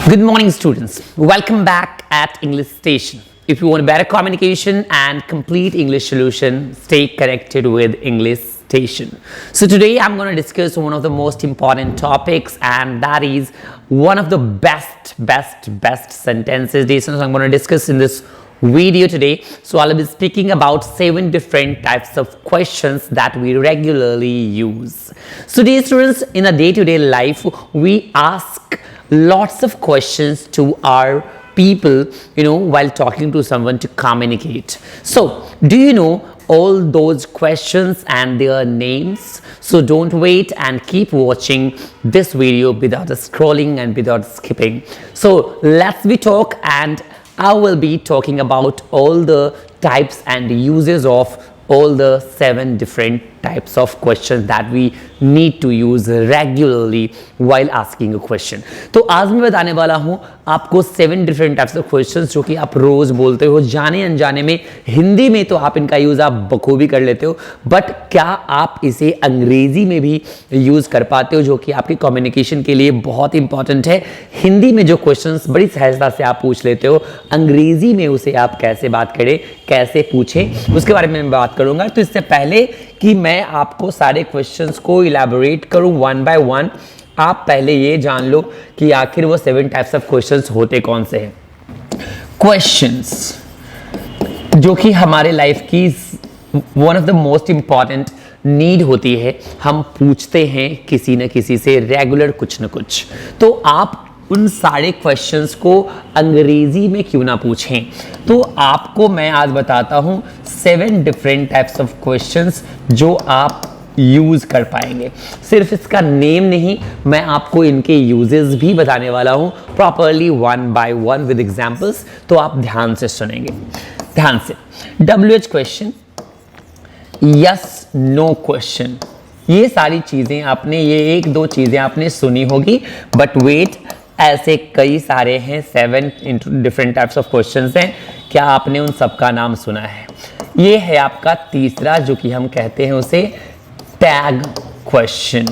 Good morning, students. Welcome back at English Station. If you want better communication and complete English solution, stay connected with English Station. So today I'm going to discuss one of the most important topics, and that is one of the best sentences I'm going to discuss in this video today. So I'll be speaking about 7 different types of questions that we regularly use. So dear students, in a day-to-day life, we ask lots of questions to our people, while talking to someone to communicate. So do you know all those questions and their names? So don't wait and keep watching this video without scrolling and without skipping. So let's be talk, and I will be talking about all the types and uses of all the 7 different types of questions that we need to use regularly while asking a question. तो आज मैं बताने वाला हूँ आपको 7 different types of questions जो कि आप रोज बोलते हो, जाने अनजाने में। हिंदी में तो आप इनका यूज आप बखूबी कर लेते हो, बट क्या आप इसे अंग्रेजी में भी यूज कर पाते हो, जो कि आपकी कम्युनिकेशन के लिए बहुत इंपॉर्टेंट है। हिंदी में जो क्वेश्चंस बड़ी सहजता से आप पूछ लेते हो, अंग्रेजी में उसे आप कैसे बात करें, कैसे पूछें, उसके बारे में मैं बात करूंगा। तो इससे पहले कि मैं आपको सारे क्वेश्चंस को इलैबोरेट करूं वन बाय वन, आप पहले ये जान लो कि आखिर वो 7 टाइप्स ऑफ क्वेश्चंस होते कौन से हैं। क्वेश्चंस जो कि हमारे लाइफ की one of the most important need होती है, हम पूछते हैं किसी न किसी से रेगुलर कुछ न कुछ। तो आप उन सारे क्वेश्चंस को अंग्रेजी में क्यों ना पूछें। तो आपको मैं आज बताता हूं 7 डिफरेंट टाइप्स ऑफ क्वेश्चंस जो आप यूज कर पाएंगे। सिर्फ इसका नेम नहीं, मैं आपको इनके यूजेस भी बताने वाला हूं properly one by one with examples. तो आप ध्यान से सुनेंगे, ध्यान से। WH question, yes no question, ये सारी चीजें आपने, ये 1-2 चीजें आपने सुनी होगी, बट वेट, ऐसे कई सारे हैं। 7 डिफरेंट टाइप्स ऑफ क्वेश्चंस हैं। क्या आपने उन सबका नाम सुना है? ये है आपका तीसरा, जो कि हम कहते हैं उसे tag question.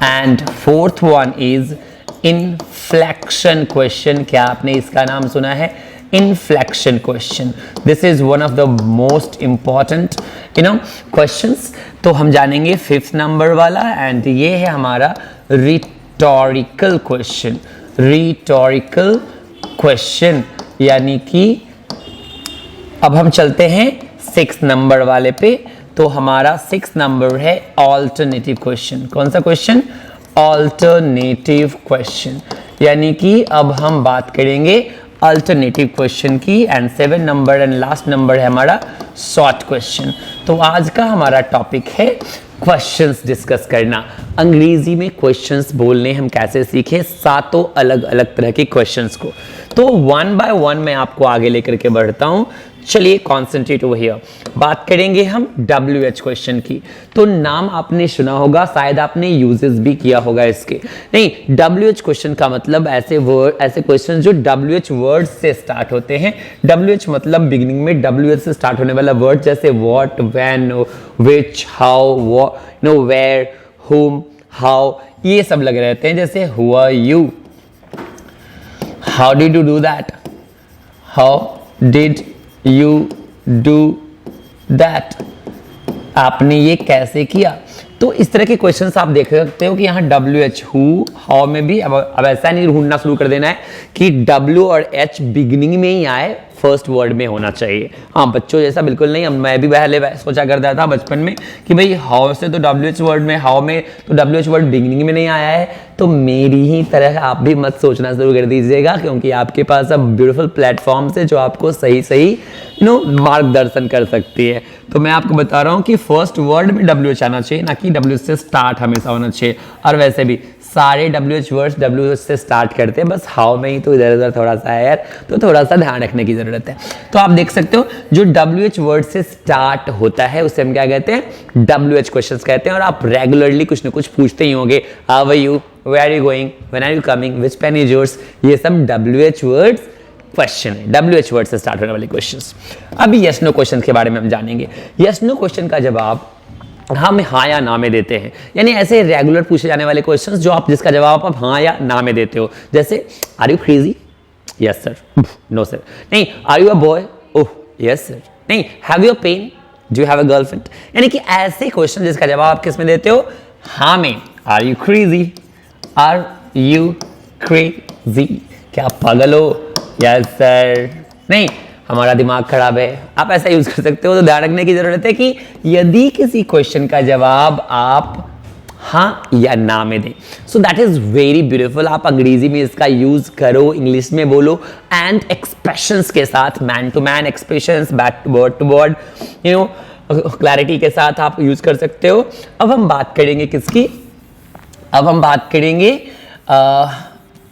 And 4th one is inflection question. क्या आपने इसका नाम सुना है? Inflection question. This is one of the most important questions. तो हम जानेंगे 5th नंबर वाला, एंड ये है हमारा रिटोरिकल क्वेश्चन। रिटोरिकल क्वेश्चन यानी कि अब हम चलते हैं 6th नंबर वाले पे। तो हमारा 6th नंबर है ऑल्टरनेटिव क्वेश्चन। कौन सा क्वेश्चन? ऑल्टरनेटिव क्वेश्चन, यानी कि अब हम बात करेंगे अल्टरनेटिव क्वेश्चन की। And 7 number and last number है हमारा शॉर्ट क्वेश्चन। तो आज का हमारा टॉपिक है क्वेश्चंस डिस्कस करना। अंग्रेजी में क्वेश्चंस बोलने हम कैसे सीखें, 7 अलग अलग तरह के क्वेश्चंस को। तो वन बाय वन मैं आपको आगे लेकर के बढ़ता हूं। चलिए कॉन्सेंट्रेट ओवर हियर। बात करेंगे हम WH क्वेश्चन की। तो नाम आपने सुना होगा, शायद आपने यूजेस भी किया होगा इसके। नहीं, WH क्वेश्चन का मतलब ऐसे क्वेश्चन जो WH वर्ड से स्टार्ट होते हैं। WH मतलब बिगिनिंग में WH से स्टार्ट होने वाला वर्ड, जैसे what, when, which, how, where, whom, how, ये सब लगे रहते हैं। जैसे who are you, how did you do that, how did you do that, आपने ये कैसे किया। तो इस तरह के क्वेश्चंस आप देख सकते हो कि यहाँ WH, हु, हाउ में भी अब ऐसा नहीं ढूंढना शुरू कर देना है कि W और H बिगिनिंग में ही आए, फर्स्ट वर्ड में होना चाहिए। हाँ, बच्चों जैसा बिल्कुल नहीं। मैं भी पहले सोचा करता था बचपन में कि भाई हाउ से तो WH वर्ड में, हाउ में तो WH वर्ड बिगिनिंग में नहीं आया है। तो मेरी ही तरह आप भी मत सोचना शुरू कर दीजिएगा, क्योंकि आपके पास अब ब्यूटीफुल प्लेटफॉर्म्स है जो आपको सही मार्गदर्शन कर सकती है। तो मैं आपको बता रहा हूँ कि फर्स्ट वर्ड में WH आना चाहिए, ना कि WH से स्टार्ट हमेशा होना चाहिए। और वैसे भी सारे WH वर्ड्स WH से स्टार्ट करते हैं, बस हाउ में ही तो इधर उधर थोड़ा सा है यार, तो थोड़ा सा ध्यान रखने की जरूरत है। तो आप देख सकते हो जो WH वर्ड से स्टार्ट होता है उसे हम क्या कहते हैं? WH क्वेश्चंस कहते हैं। और आप रेगुलरली कुछ ना कुछ पूछते ही होंगे, how are you, where are you going, when are you coming, which pen is yours, ये सब WH वर्ड्स क्वेश्चन है, WH वर्ड से स्टार्ट होने वाले क्वेश्चंस। अभी यस नो क्वेश्चन के बारे में हम जानेंगे। यस नो क्वेश्चन का जवाब हम हाँ या ना में देते हैं, यानी ऐसे रेगुलर पूछे जाने वाले क्वेश्चंस जो आप जिसका जवाब आप हाँ या ना में देते हो। जैसे are you crazy, yes sir, no sir. नहीं, are you a boy, oh yes sir. नहीं, have you a pen, do you have a girlfriend. यानी कि ऐसे क्वेश्चन जिसका जवाब आप किस में देते हो, हाँ में। Are you crazy, are you crazy, क्या पागल हो, यस सर। नहीं, हमारा दिमाग खराब है, आप ऐसा यूज कर सकते हो। तो ध्यान रखने की जरूरत है कि यदि किसी क्वेश्चन का जवाब आप हाँ या ना में दें, so that is very beautiful. आप अंग्रेजी में इसका यूज करो, इंग्लिश में बोलो, एंड एक्सप्रेशंस के साथ, man to man expressions, back to word, you know, clarity के साथ आप यूज कर सकते हो। अब हम बात करेंगे किसकी, अब हम बात करेंगे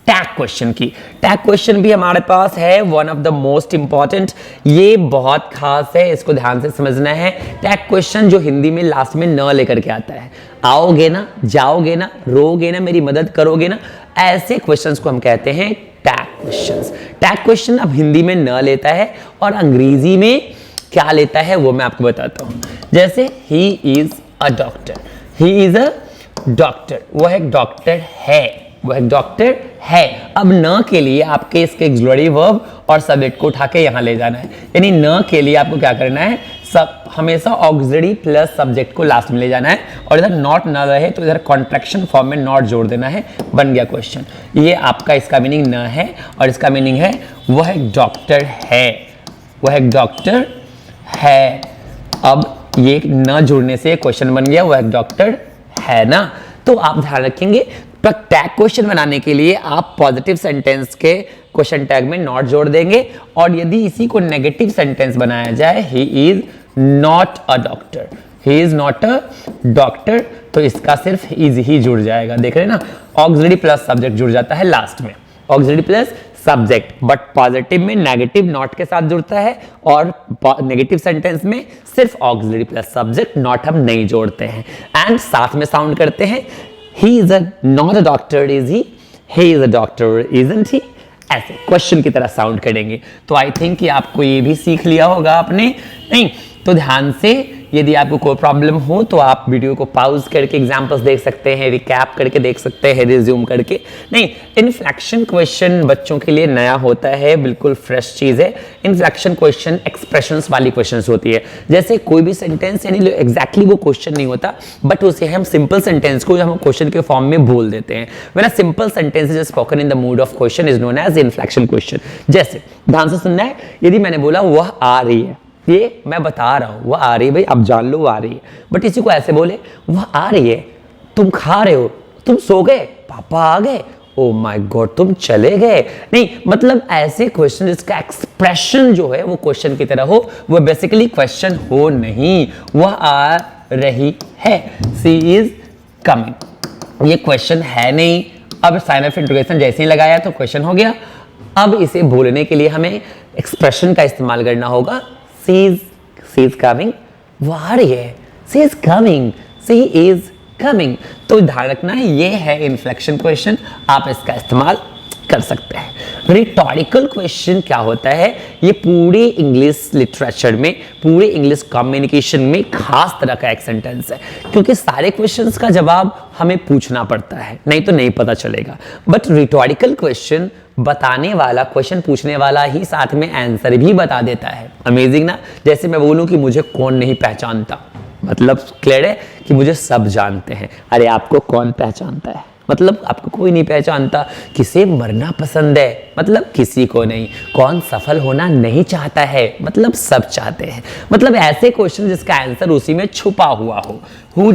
टैग क्वेश्चन की। टैग क्वेश्चन भी हमारे पास है, one of the most important. ये बहुत खास है, इसको ध्यान से समझना है। टैग क्वेश्चन जो हिंदी में लास्ट में न लेकर के आता है, आओगे ना, जाओगे ना, रोगे ना, मेरी मदद करोगे ना, ऐसे क्वेश्चंस को हम कहते हैं टैग क्वेश्चंस। टैग क्वेश्चन अब हिंदी में न लेता है और अंग्रेजी में क्या लेता है वो मैं आपको बताता हूं। जैसे he is a doctor, he is a doctor, वह एक डॉक्टर है, वो एक डॉक्टर है। अब न के लिए आपके इसके एक्सुलरी वर्ब और सब्जेक्ट को उठा के यहां ले जाना है, यानी न के लिए आपको क्या करना है, सब हमेशा ऑक्सिलरी प्लस सब्जेक्ट को लास्ट में ले जाना है, और इधर नॉट न रहे तो इधर कॉन्ट्रैक्शन फॉर्म में नॉट जोड़ देना है, बन गया क्वेश्चन। ये आपका इसका मीनिंग न है और इसका मीनिंग है वह एक डॉक्टर है, वह एक डॉक्टर है। अब ये न जुड़ने से क्वेश्चन बन गया, वह एक डॉक्टर है ना। तो आप ध्यान रखेंगे, तो टैग क्वेश्चन बनाने के लिए आप पॉजिटिव सेंटेंस के क्वेश्चन टैग में नॉट जोड़ देंगे, और यदि इसी को नेगेटिव सेंटेंस बनाया जाए, he is not a doctor, he is not a doctor, तो इसका सिर्फ इज ही जुड़ जाएगा। देख रहे हैं ना, ऑक्सिलरी प्लस सब्जेक्ट जुड़ जाता है लास्ट में, auxiliary plus subject, but positive में नेगेटिव नॉट के साथ जुड़ता है, और नेगेटिव सेंटेंस में सिर्फ ऑक्सिलरी प्लस सब्जेक्ट, नॉट हम नहीं जोड़ते हैं। एंड साथ में साउंड करते हैं, he is a not a doctor is he is a doctor isn't he, ऐसे क्वेश्चन की तरह साउंड करेंगे। तो आई थिंक कि आपको ये भी सीख लिया होगा आपने, नहीं तो ध्यान से, यदि आपको कोई प्रॉब्लम हो तो आप वीडियो को पॉज करके एग्जांपल्स देख सकते हैं, रिकैप करके देख सकते हैं, रिज्यूम करके। नहीं, इनफ्लेक्शन क्वेश्चन बच्चों के लिए नया होता है, बिल्कुल फ्रेश चीज है। इनफ्लेक्शन क्वेश्चन एक्सप्रेशंस वाली क्वेश्चंस होती है, जैसे कोई भी सेंटेंस यानी एग्जैक्टली वो क्वेश्चन नहीं होता, बट उसे हम सिंपल सेंटेंस को हम क्वेश्चन के फॉर्म में बोल देते हैं। When a simple sentence is spoken in the mood of question is known as inflection question. जैसे ध्यान से सुनना है, यदि मैंने बोला वह आ रही है, ये मैं बता रहा हूं वह आ रही है, भाई आप जान लो वो आ रही है, बट इसी को ऐसे बोले, वह आ रही है, तुम खा रहे हो, तुम सो गए, पापा आ गए, ओ माय गॉड तुम चले गए। नहीं, मतलब ऐसे क्वेश्चन जिसका एक्सप्रेशन जो है वो क्वेश्चन की तरह हो, वो बेसिकली क्वेश्चन हो नहीं। वह आ रही है, सी इज कमिंग, ये क्वेश्चन है नहीं। अब साइन ऑफ इंटरोगेशन जैसे ही लगाया तो क्वेश्चन हो गया। अब इसे बोलने के लिए हमें एक्सप्रेशन का इस्तेमाल करना होगा, she is coming, वो आ रही है, she is coming, she is coming। तो ध्यान रखना है, ये है इन्फ्लेक्शन क्वेश्चन, आप इसका इस्तेमाल कर सकते हैं। रिटोरिकल क्वेश्चन क्या होता है, ये पूरे इंग्लिश लिटरेचर में, पूरे इंग्लिश कम्युनिकेशन में खास तरह का एक सेंटेंस है, क्योंकि सारे क्वेश्चंस का जवाब हमें पूछना पड़ता है, नहीं तो नहीं पता चलेगा। बट रिटोरिकल क्वेश्चन बताने वाला, क्वेश्चन पूछने वाला ही साथ में आंसर भी बता देता है। अमेजिंग ना। जैसे मैं बोलूं कि मुझे कौन नहीं पहचानता, मतलब क्लियर है कि मुझे सब जानते हैं। अरे आपको कौन पहचानता है, मतलब आपको कोई नहीं पहचानता। किसे मरना पसंद है, मतलब किसी को नहीं। कौन सफल होना नहीं चाहता है, मतलब सब चाहते हैं। मतलब ऐसे क्वेश्चन जिसका आंसर उसी में छुपा हुआ हो। Who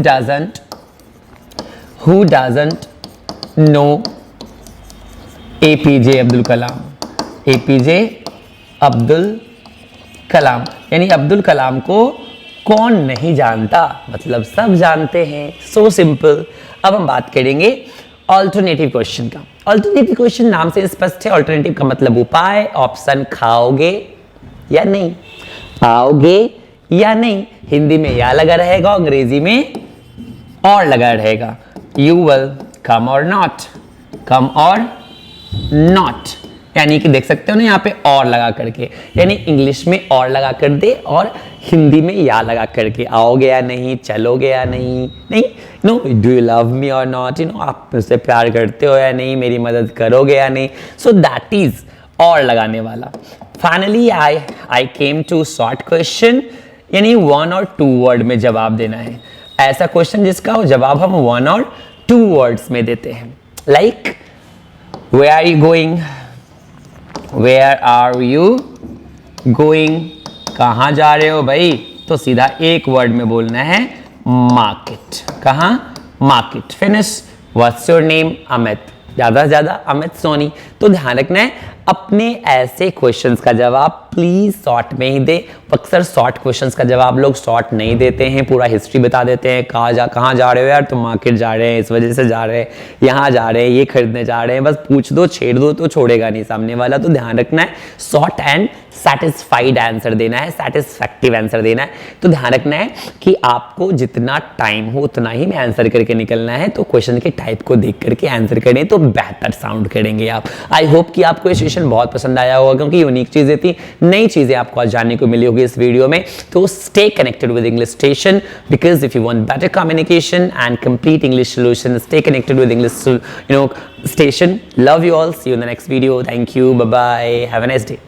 doesn't know APJ Abdul Kalam, APJ Abdul Kalam, यानी अब्दुल कलाम को कौन नहीं जानता, मतलब सब जानते हैं। So simple. अब हम बात करेंगे ऑल्टरनेटिव क्वेश्चन का। ऑल्टरनेटिव क्वेश्चन नाम से स्पष्ट है, ऑल्टरनेटिव का मतलब उपाय। ऑप्शन खाओगे या नहीं, आओगे या नहीं, हिंदी में या लगा रहेगा, अंग्रेजी में और लगा रहेगा। यू विल कम और नॉट, कम और नॉट, यानी कि देख सकते हो ना यहाँ पे और लगा करके, यानी इंग्लिश में और लगा कर दे और हिंदी में या लगा करके, आओगे या नहीं, चलोगे या नहीं, नहीं no, do you love me or not, you know आप मुझसे प्यार करते हो या नहीं, मेरी मदद करोगे या नहीं, सो दैट इज और लगाने वाला। Finally I came to short question, यानी 1 और 2 वर्ड में जवाब देना है। ऐसा क्वेश्चन जिसका जवाब हम 1 और 2 वर्ड्स में देते हैं, like where are you going, where are you going, कहाँ जा रहे हो भाई, तो सीधा एक वर्ड में बोलना है मार्केट, कहाँ, market, finish. What's your name, Amit, ज्यादा से ज्यादा अमित सोनी। तो ध्यान रखना है अपने ऐसे क्वेश्चंस का जवाब प्लीज शॉर्ट में ही दे। अक्सर शॉर्ट क्वेश्चंस का जवाब लोग शॉर्ट नहीं देते हैं, पूरा हिस्ट्री बता देते हैं, कहाँ जा रहे हो यार, तुम मार्केट जा रहे हैं, इस वजह से जा रहे हैं, यहाँ जा रहे हैं, ये खरीदने जा रहे हैं, बस पूछ दो, छेड़ दो तो छोड़ेगा नहीं सामने वाला। तो ध्यान रखना है शॉर्ट एंड सेटिस्फाइड आंसर देना है, सेटिस्फैक्टिव आंसर देना है। तो ध्यान रखना है कि आपको जितना टाइम हो उतना ही में आंसर करके निकलना है। तो क्वेश्चन के टाइप को देख करके आंसर करें तो बेहतर साउंड करेंगे आप। आई होप कि आपको ये सेशन बहुत पसंद आया होगा, क्योंकि यूनिक चीजें थी, नई चीजें आपको आज जानने को मिली होगी इस वीडियो में। तो stay connected with English station, because if you want better communication and complete English solution, stay connected with English, station. Love you all. See you in the next video. Thank you. Bye bye. Have a nice day.